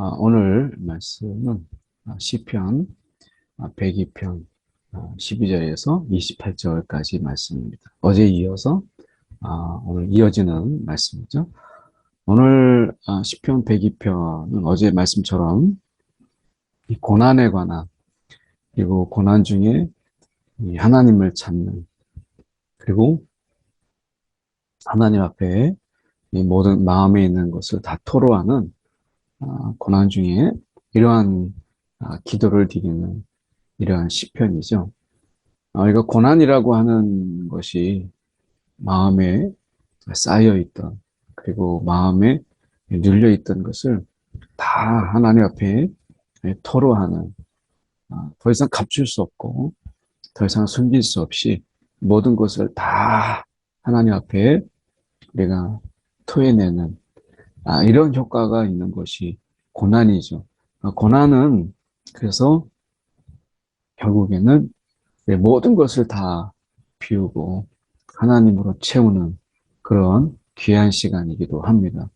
오늘 말씀은 시편 102편 12절에서 28절까지 말씀입니다. 어제 이어서 오늘 이어지는 말씀이죠. 오늘 시편 102편은 어제 말씀처럼 이 고난에 관한, 그리고 고난 중에 이 하나님을 찾는, 그리고 하나님 앞에 이 모든 마음에 있는 것을 다 토로하는 고난 중에 이러한 기도를 드리는 이러한 시편이죠. 이거 고난이라고 하는 것이 마음에 쌓여있던, 그리고 마음에 눌려있던 것을 다 하나님 앞에 토로하는, 더 이상 감출 수 없고 더 이상 숨길 수 없이 모든 것을 다 하나님 앞에 우리가 토해내는 이런 효과가 있는 것이 고난이죠. 고난은 그래서 결국에는 모든 것을 다 비우고 하나님으로 채우는 그런 귀한 시간이기도 합니다.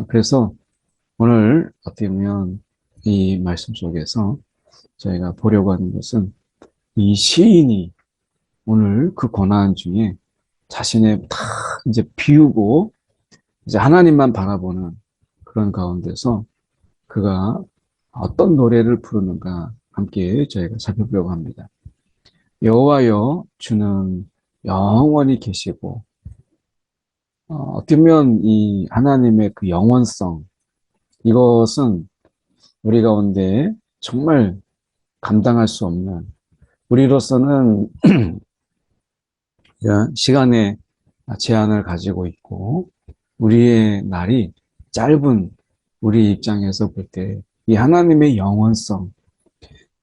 그래서 오늘 어떻게 보면 이 말씀 속에서 저희가 보려고 하는 것은 이 시인이 오늘 그 고난 중에 자신의 다 이제 비우고 이제 하나님만 바라보는 그런 가운데서 그가 어떤 노래를 부르는가 함께 저희가 살펴보려고 합니다. 여호와여, 주는 영원히 계시고, 어떻게 보면 이 하나님의 그 영원성, 이것은 우리 가운데 정말 감당할 수 없는, 우리로서는 시간의 제한을 가지고 있고, 우리의 날이 짧은 우리 입장에서 볼 때, 이 하나님의 영원성,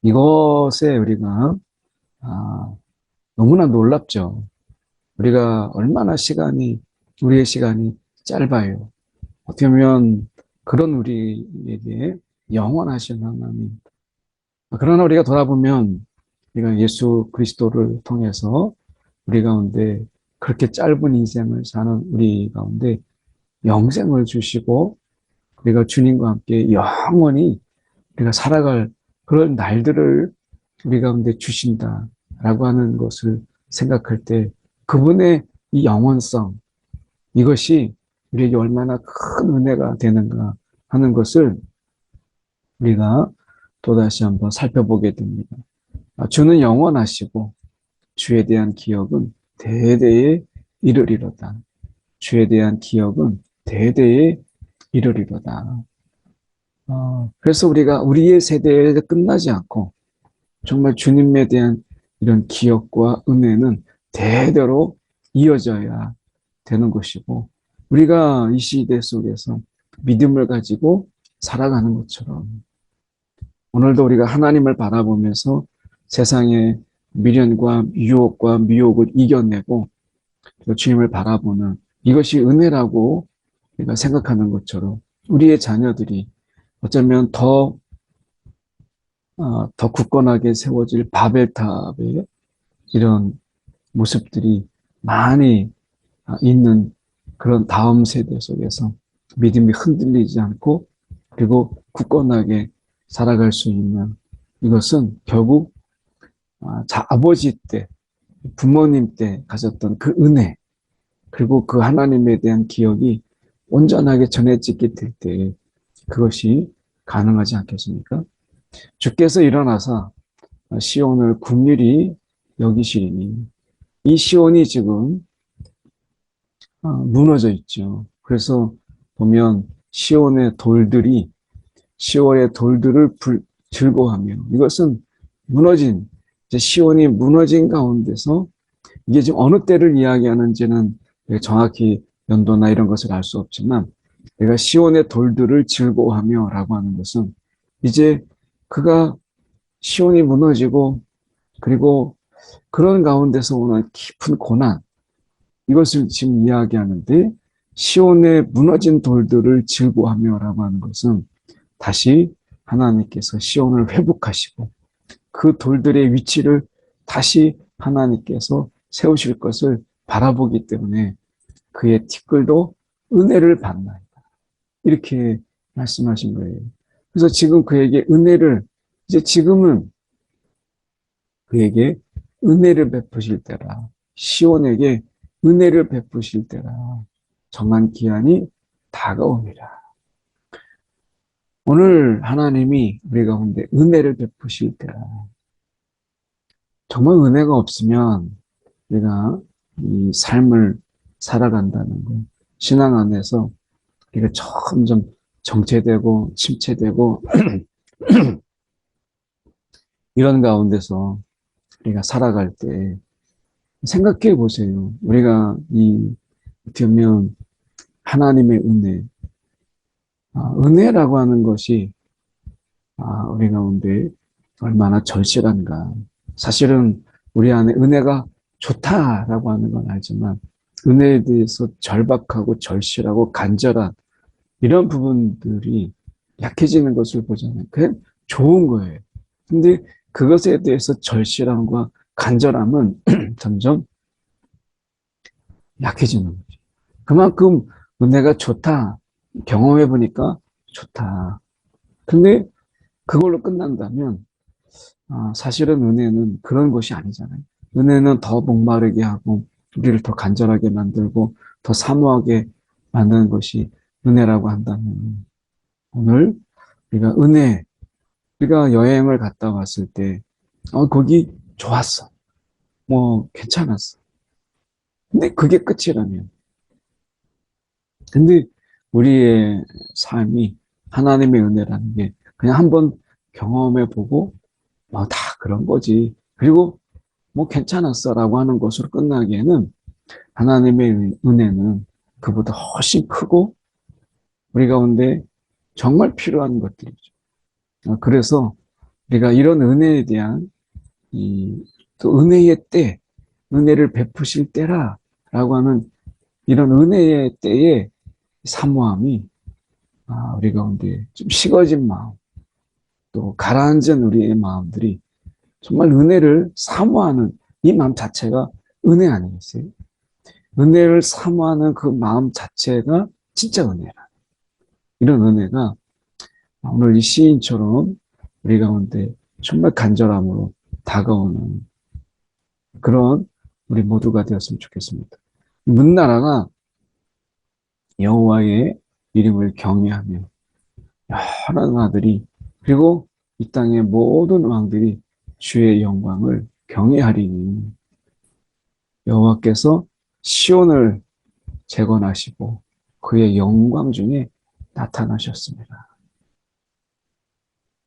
이것에 우리가 너무나 놀랍죠. 우리가 얼마나 우리의 시간이 짧아요. 어떻게 보면 그런 우리에게 영원하신 하나님. 그러나 우리가 돌아보면 우리가 예수 그리스도를 통해서 우리 가운데 그렇게 짧은 인생을 사는 우리 가운데 영생을 주시고 우리가 주님과 함께 영원히 우리가 살아갈 그런 날들을 우리 가운데 주신다라고 하는 것을 생각할 때 그분의 이 영원성, 이것이 우리에게 얼마나 큰 은혜가 되는가 하는 것을 우리가 또다시 한번 살펴보게 됩니다. 주는 영원하시고 주에 대한 기억은 대대에 이르리로다. 주에 대한 기억은 대대에 이르리로다. 그래서 우리가 우리의 세대에 끝나지 않고 정말 주님에 대한 이런 기억과 은혜는 대대로 이어져야 되는 것이고, 우리가 이 시대 속에서 믿음을 가지고 살아가는 것처럼 오늘도 우리가 하나님을 바라보면서 세상의 미련과 유혹과 미혹을 이겨내고 주님을 바라보는 이것이 은혜라고 우리가 생각하는 것처럼 우리의 자녀들이 어쩌면 더 굳건하게 세워질 바벨탑의 이런 모습들이 많이 있는 그런 다음 세대 속에서 믿음이 흔들리지 않고 그리고 굳건하게 살아갈 수 있는, 이것은 결국 아버지 때, 부모님 때 가졌던 그 은혜, 그리고 그 하나님에 대한 기억이 온전하게 전해지게 될 때 그것이 가능하지 않겠습니까? 주께서 일어나서 시온을 긍휼히 여기시리니, 이 시온이 지금 무너져 있죠. 그래서 보면 시온의 돌들을 즐거워하며, 이것은 시온이 무너진 가운데서 이게 지금 어느 때를 이야기하는지는 정확히 연도나 이런 것을 알 수 없지만, 내가 시온의 돌들을 즐거워하며 라고 하는 것은 이제 그가 시온이 무너지고 그리고 그런 가운데서 오는 깊은 고난, 이것을 지금 이야기하는데, 시온의 무너진 돌들을 즐거워하며 라고 하는 것은 다시 하나님께서 시온을 회복하시고 그 돌들의 위치를 다시 하나님께서 세우실 것을 바라보기 때문에 그의 티끌도 은혜를 받나이다, 이렇게 말씀하신 거예요. 그래서 지금 그에게 은혜를, 이제 지금은 그에게 은혜를 베푸실 때라. 시온에게 은혜를 베푸실 때라. 정한 기한이 다가옵니다. 오늘 하나님이 우리 가운데 은혜를 베푸실 때라. 정말 은혜가 없으면 우리가 이 삶을 살아간다는 것, 신앙 안에서 우리가 점점 정체되고 침체되고 이런 가운데서 우리가 살아갈 때 생각해 보세요. 우리가 어떻게 보면 하나님의 은혜, 은혜라고 하는 것이 우리 가운데 얼마나 절실한가. 사실은 우리 안에 은혜가 좋다라고 하는 건 알지만 은혜에 대해서 절박하고 절실하고 간절한 이런 부분들이 약해지는 것을 보잖아요. 그게 좋은 거예요. 근데 그것에 대해서 절실함과 간절함은 점점 약해지는 거죠. 그만큼 은혜가 좋다. 경험해 보니까 좋다. 근데 그걸로 끝난다면 사실은 은혜는 그런 것이 아니잖아요. 은혜는 더 목마르게 하고 우리를 더 간절하게 만들고 더 사모하게 만드는 것이 은혜라고 한다면 오늘 우리가 여행을 갔다 왔을 때 거기 좋았어. 뭐 괜찮았어. 근데 그게 끝이라면 근데 우리의 삶이 하나님의 은혜라는 게 그냥 한번 경험해 보고 다 그런 거지. 그리고 뭐 괜찮았어라고 하는 것으로 끝나기에는 하나님의 은혜는 그보다 훨씬 크고 우리 가운데 정말 필요한 것들이죠. 그래서 우리가 이런 은혜에 대한 또 은혜의 때, 은혜를 베푸실 때라라고 하는 이런 은혜의 때의 사모함이 우리 가운데 좀 식어진 마음, 또 가라앉은 우리의 마음들이 정말 은혜를 사모하는 이 마음 자체가 은혜 아니겠어요? 은혜를 사모하는 그 마음 자체가 진짜 은혜라. 이런 은혜가 오늘 이 시인처럼 우리 가운데 정말 간절함으로 다가오는 그런 우리 모두가 되었으면 좋겠습니다. 문나라가 여호와의 이름을 경외하며 여러 나라들이 그리고 이 땅의 모든 왕들이 주의 영광을 경외하리니 여호와께서 시온을 재건하시고 그의 영광 중에 나타나셨습니다.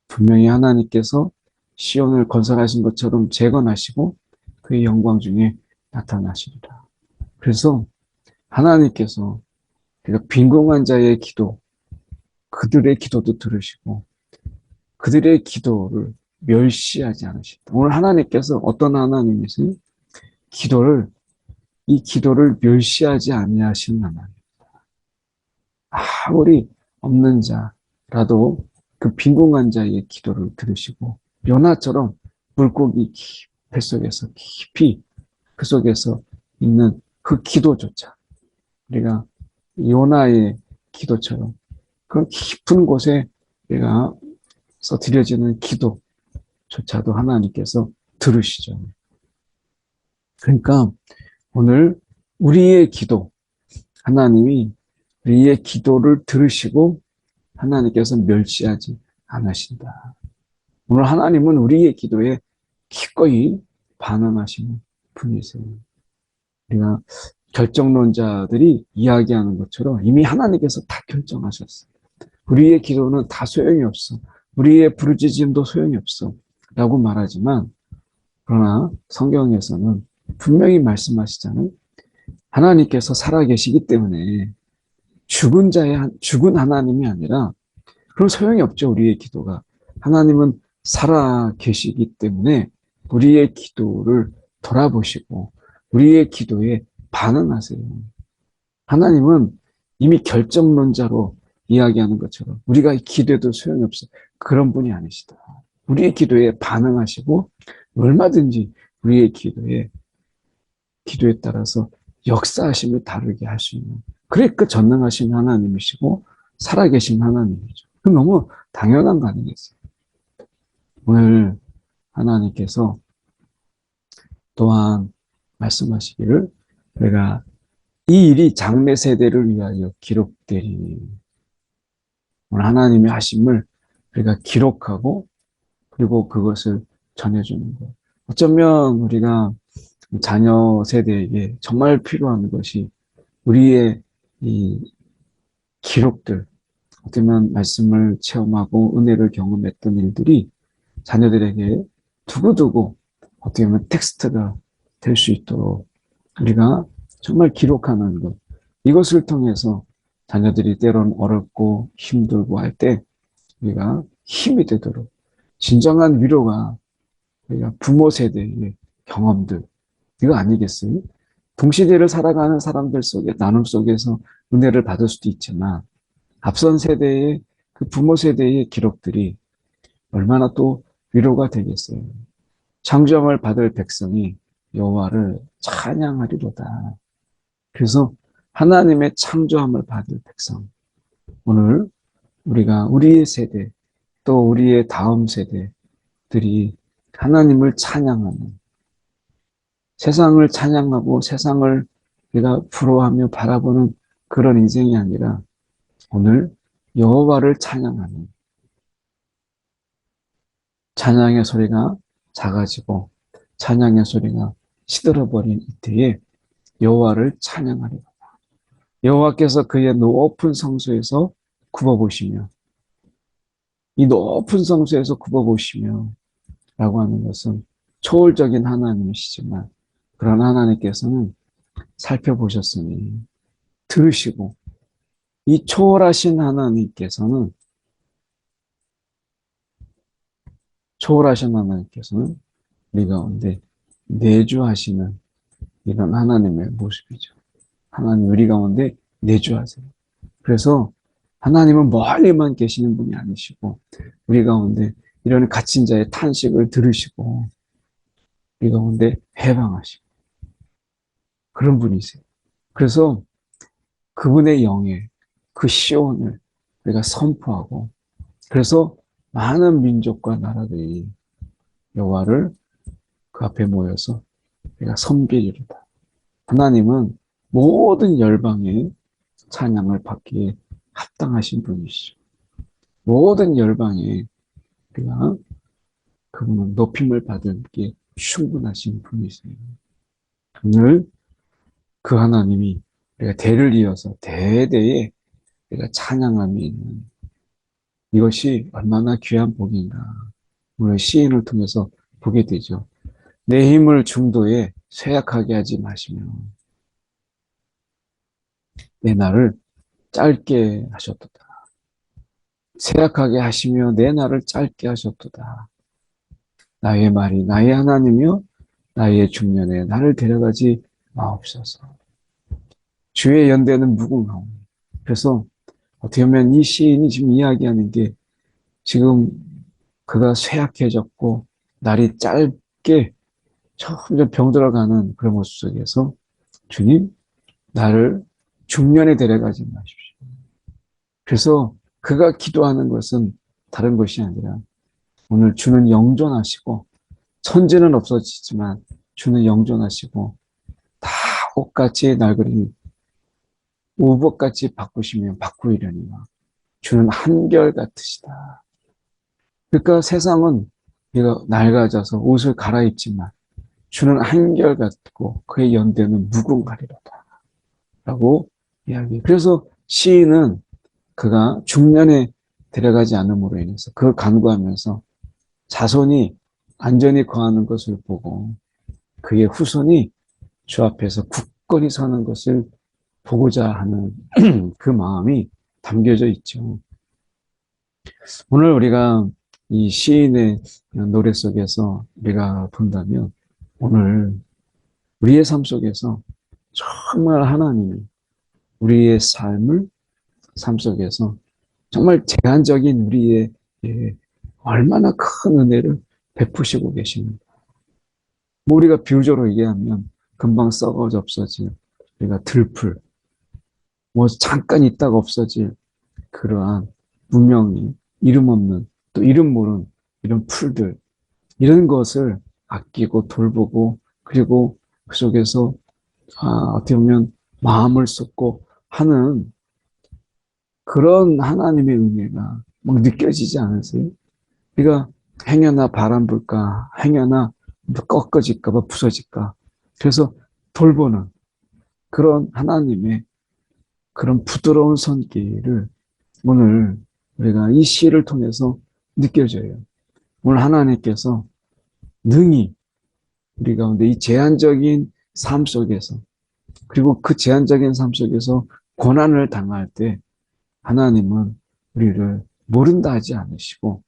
분명히 하나님께서 시온을 건설하신 것처럼 재건하시고 그의 영광 중에 나타나시리라. 그래서 하나님께서 빈궁한 자의 기도, 그들의 기도도 들으시고 그들의 기도를 멸시하지 않으신다. 오늘 하나님께서 어떤 하나님이세요? 이 기도를 멸시하지 아니하신 하나님. 아무리 없는 자라도 그 빈궁한 자의 기도를 들으시고 요나처럼 물고기 뱃속에서 깊이 그 속에서 있는 그 기도조차 우리가 요나의 기도처럼 그 깊은 곳에 우리가 드려지는 기도조차도 하나님께서 들으시죠. 그러니까 오늘 우리의 기도, 하나님이 우리의 기도를 들으시고 하나님께서 멸시하지 않으신다. 오늘 하나님은 우리의 기도에 기꺼이 반응하시는 분이세요. 우리가 결정론자들이 이야기하는 것처럼 이미 하나님께서 다 결정하셨어요. 우리의 기도는 다 소용이 없어. 우리의 부르짖음도 소용이 없어. 라고 말하지만 그러나 성경에서는 분명히 말씀하시잖아요. 하나님께서 살아계시기 때문에 죽은 하나님이 아니라 그럼 소용이 없죠. 우리의 기도가. 하나님은 살아계시기 때문에 우리의 기도를 돌아보시고 우리의 기도에 반응하세요. 하나님은 이미 결정론자로 이야기하는 것처럼 우리가 기도해도 소용이 없어. 그런 분이 아니시다. 우리의 기도에 반응하시고 얼마든지 우리의 기도에 따라서 역사하심을 다르게 할 수 있는 그래 그 전능하신 하나님이시고 살아계신 하나님이죠. 그 너무 당연한 거 아니겠어요? 오늘 하나님께서 또한 말씀하시기를 내가 이 일이 장래 세대를 위하여 기록되리니, 오늘 하나님의 하심을 우리가 기록하고 그리고 그것을 전해주는 것. 어쩌면 우리가 자녀 세대에게 정말 필요한 것이 우리의 이 기록들, 어쩌면 말씀을 체험하고 은혜를 경험했던 일들이 자녀들에게 두고두고 어떻게 보면 텍스트가 될 수 있도록 우리가 정말 기록하는 것. 이것을 통해서 자녀들이 때론 어렵고 힘들고 할 때 우리가 힘이 되도록 진정한 위로가 우리가 부모 세대의 경험들, 이거 아니겠어요? 동시대를 살아가는 사람들 속에, 나눔 속에서 은혜를 받을 수도 있지만 앞선 세대의 그 부모 세대의 기록들이 얼마나 또 위로가 되겠어요. 창조함을 받을 백성이 여호와를 찬양하리로다. 그래서 하나님의 창조함을 받을 백성, 오늘 우리가 우리의 세대 또 우리의 다음 세대들이 하나님을 찬양하는, 세상을 찬양하고 세상을 우리가 부러워하며 바라보는 그런 인생이 아니라 오늘 여호와를 찬양하는, 찬양의 소리가 작아지고 찬양의 소리가 시들어버린 이때에 여호와를 찬양하리라. 여호와께서 그의 높은 성소에서 굽어보시며, 이 높은 성소에서 굽어보시며 라고 하는 것은 초월적인 하나님이시지만 그런 하나님께서는 살펴보셨으니 들으시고, 이 초월하신 하나님께서는 우리 가운데 내주하시는 이런 하나님의 모습이죠. 하나님 우리 가운데 내주하세요. 그래서 하나님은 멀리만 계시는 분이 아니시고 우리 가운데 이런 갇힌 자의 탄식을 들으시고 우리 가운데 해방하시고 그런 분이세요. 그래서 그분의 영예, 그 시온을 우리가 선포하고, 그래서 많은 민족과 나라들이 여호와를 그 앞에 모여서 우리가 섬기리로다. 하나님은 모든 열방의 찬양을 받기에 합당하신 분이시죠. 모든 열방에 우리가 그분은 높임을 받기에 충분하신 분이세요. 오늘 그 하나님이 우리가 대를 이어서 대대에 우리가 찬양함이 있는, 이것이 얼마나 귀한 복인가 오늘 시인을 통해서 보게 되죠. 내 힘을 중도에 쇠약하게 하지 마시며 내 날을 짧게 하셨도다. 쇠약하게 하시며 내 날을 짧게 하셨도다. 나의 말이 나의 하나님이여 나의 중년에 나를 데려가지 마옵소서. 주의 연대는 무궁하오니. 그래서 어떻게 보면 이 시인이 지금 이야기하는 게 지금 그가 쇠약해졌고 날이 짧게 점점 병들어가는 그런 모습 속에서 주님 나를 중년에 데려가지 마십시오. 그래서 그가 기도하는 것은 다른 것이 아니라 오늘 주는 영존하시고 천지는 없어지지만 주는 영존하시고 다 옷같이 낡으리니 우복같이 바꾸시면 바꾸리려니와 주는 한결같으시다. 그러니까 세상은 우리가 낡아져서 옷을 갈아입지만 주는 한결같고 그의 연대는 무궁하리로다 라고 이야기해요. 그래서 시인은 그가 중년에 데려가지 않음으로 인해서 그걸 간구하면서 자손이 안전히 거하는 것을 보고 그의 후손이 주 앞에서 굳건히 서는 것을 보고자 하는 그 마음이 담겨져 있죠. 오늘 우리가 이 시인의 노래 속에서 우리가 본다면 오늘 우리의 삶 속에서 정말 하나님이 우리의 삶을 삶 속에서 정말 제한적인 우리의 얼마나 큰 은혜를 베푸시고 계십니다. 뭐 우리가 비유적으로 얘기하면 금방 썩어져 없어질 우리가 들풀, 뭐 잠깐 있다가 없어질 그러한 문명이 이름 없는 또 이름 모르는 이런 풀들 이런 것을 아끼고 돌보고 그리고 그 속에서 어떻게 보면 마음을 쏟고 하는 그런 하나님의 은혜가 막 느껴지지 않으세요? 우리가 행여나 바람 불까 행여나 꺾어질까 봐 부서질까 그래서 돌보는 그런 하나님의 그런 부드러운 손길을 오늘 우리가 이 시를 통해서 느껴져요. 오늘 하나님께서 능히 우리 가운데 이 제한적인 삶 속에서 그리고 그 제한적인 삶 속에서 고난을 당할 때 하나님은 우리를 모른다 하지 않으시고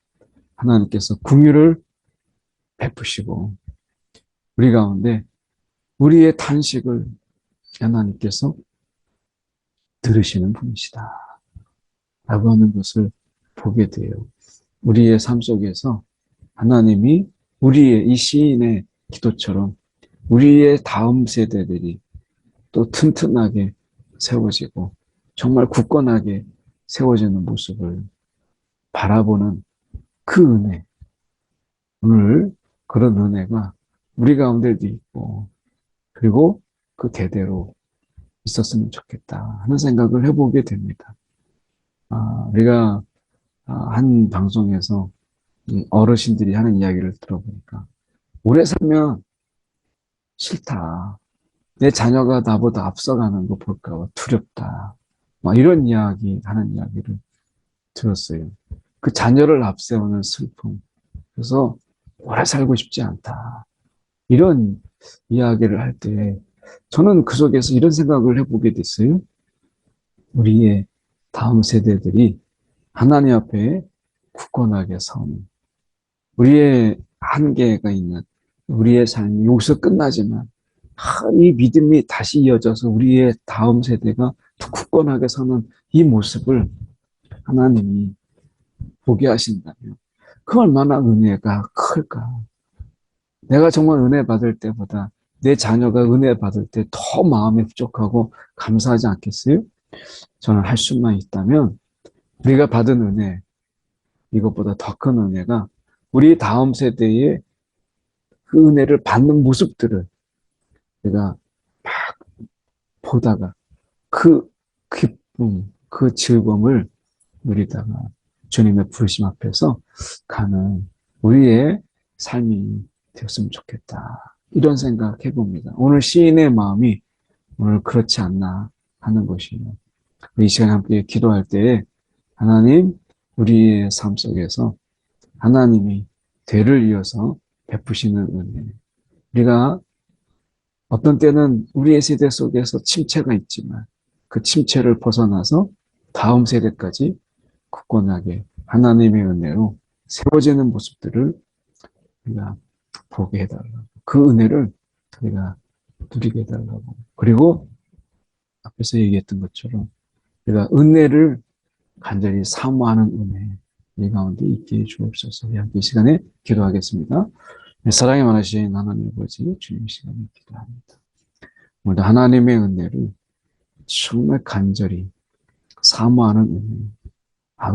하나님께서 긍휼을 베푸시고 우리 가운데 우리의 탄식을 하나님께서 들으시는 분이시다 라고 하는 것을 보게 돼요. 우리의 삶 속에서 하나님이 우리의 이 시인의 기도처럼 우리의 다음 세대들이 또 튼튼하게 세워지고 정말 굳건하게 세워지는 모습을 바라보는 그 은혜, 오늘 그런 은혜가 우리 가운데도 있고 그리고 그 대대로 있었으면 좋겠다 하는 생각을 해보게 됩니다. 우리가 한 방송에서 어르신들이 하는 이야기를 들어보니까 오래 살면 싫다. 내 자녀가 나보다 앞서가는 거 볼까 봐 두렵다. 막 이런 이야기, 하는 이야기를 들었어요. 그 자녀를 앞세우는 슬픔. 그래서 오래 살고 싶지 않다. 이런 이야기를 할 때 저는 그 속에서 이런 생각을 해보게 됐어요. 우리의 다음 세대들이 하나님 앞에 굳건하게 서는 우리의 한계가 있는 우리의 삶이 여기서 끝나지만 이 믿음이 다시 이어져서 우리의 다음 세대가 더 굳건하게 서는 이 모습을 하나님이 보게 하신다면 그 얼마나 은혜가 클까. 내가 정말 은혜 받을 때보다 내 자녀가 은혜 받을 때 더 마음이 부족하고 감사하지 않겠어요? 저는 할 수만 있다면 우리가 받은 은혜 이것보다 더 큰 은혜가 우리 다음 세대의 그 은혜를 받는 모습들을 내가 막 보다가 그 기쁨, 그 즐거움을 누리다가 주님의 부르심 앞에서 가는 우리의 삶이 되었으면 좋겠다. 이런 생각 해봅니다. 오늘 시인의 마음이 오늘 그렇지 않나 하는 것이에요. 이 시간 함께 기도할 때 하나님 우리의 삶 속에서 하나님이 대를 이어서 베푸시는 은혜. 우리가 어떤 때는 우리의 세대 속에서 침체가 있지만 그 침체를 벗어나서 다음 세대까지 굳건하게 하나님의 은혜로 세워지는 모습들을 우리가 보게 해달라고. 그 은혜를 우리가 누리게 해달라고. 그리고 앞에서 얘기했던 것처럼 우리가 은혜를 간절히 사모하는 은혜 이 가운데 있게 해 주옵소서. 이 시간에 기도하겠습니다. 사랑이 많으신 하나님 아버지 주님 시간에 기도합니다. 오늘도 하나님의 은혜를 정말 간절히 사모하는 은혜.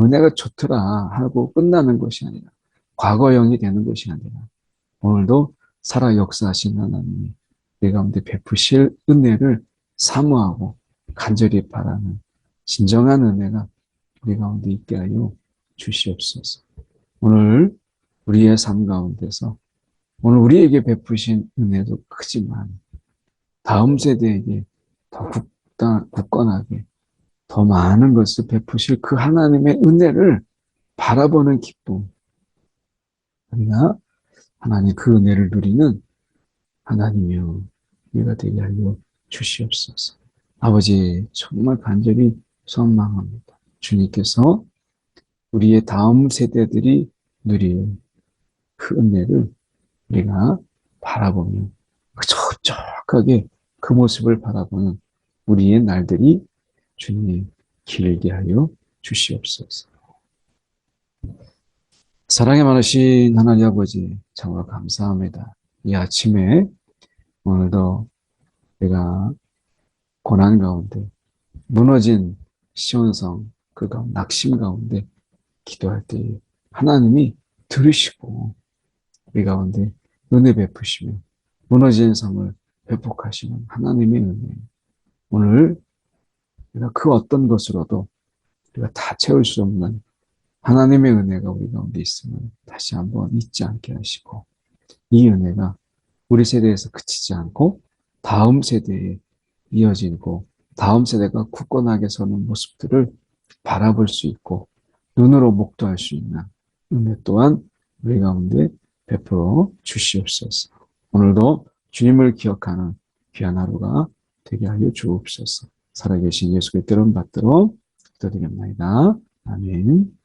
은혜가 좋더라 하고 끝나는 것이 아니라 과거형이 되는 것이 아니라 오늘도 살아 역사하신 하나님이 내 가운데 베푸실 은혜를 사모하고 간절히 바라는 진정한 은혜가 우리 가운데 있게 하여 주시옵소서. 오늘 우리의 삶 가운데서 오늘 우리에게 베푸신 은혜도 크지만 다음 세대에게 더 굳건하게 더 많은 것을 베푸실 그 하나님의 은혜를 바라보는 기쁨. 우리가 하나님 그 은혜를 누리는 하나님이여 우리가 되게 하여 주시옵소서. 아버지 정말 간절히 소망합니다. 주님께서 우리의 다음 세대들이 누릴 그 은혜를 우리가 바라보며 촉촉하게 그 모습을 바라보는 우리의 날들이 주님 길게 하여 주시옵소서. 사랑이 많으신 하나님 아버지 정말 감사합니다. 이 아침에 오늘도 우리가 고난 가운데 무너진 시온성 그 낙심 가운데 기도할 때 하나님이 들으시고 우리 가운데 은혜 베푸시며 무너진 삶을 회복하시는 하나님의 은혜. 오늘 우리가 그 어떤 것으로도 우리가 다 채울 수 없는 하나님의 은혜가 우리 가운데 있음을 다시 한번 잊지 않게 하시고 이 은혜가 우리 세대에서 그치지 않고 다음 세대에 이어지고 다음 세대가 굳건하게 서는 모습들을 바라볼 수 있고 눈으로 목도할 수 있는 은혜 또한 우리 가운데 베풀어 주시옵소서. 오늘도 주님을 기억하는 귀한 하루가 되게 하여 주옵소서. 살아계신 예수 그리스도를 받들어 기도드립니다. 아멘.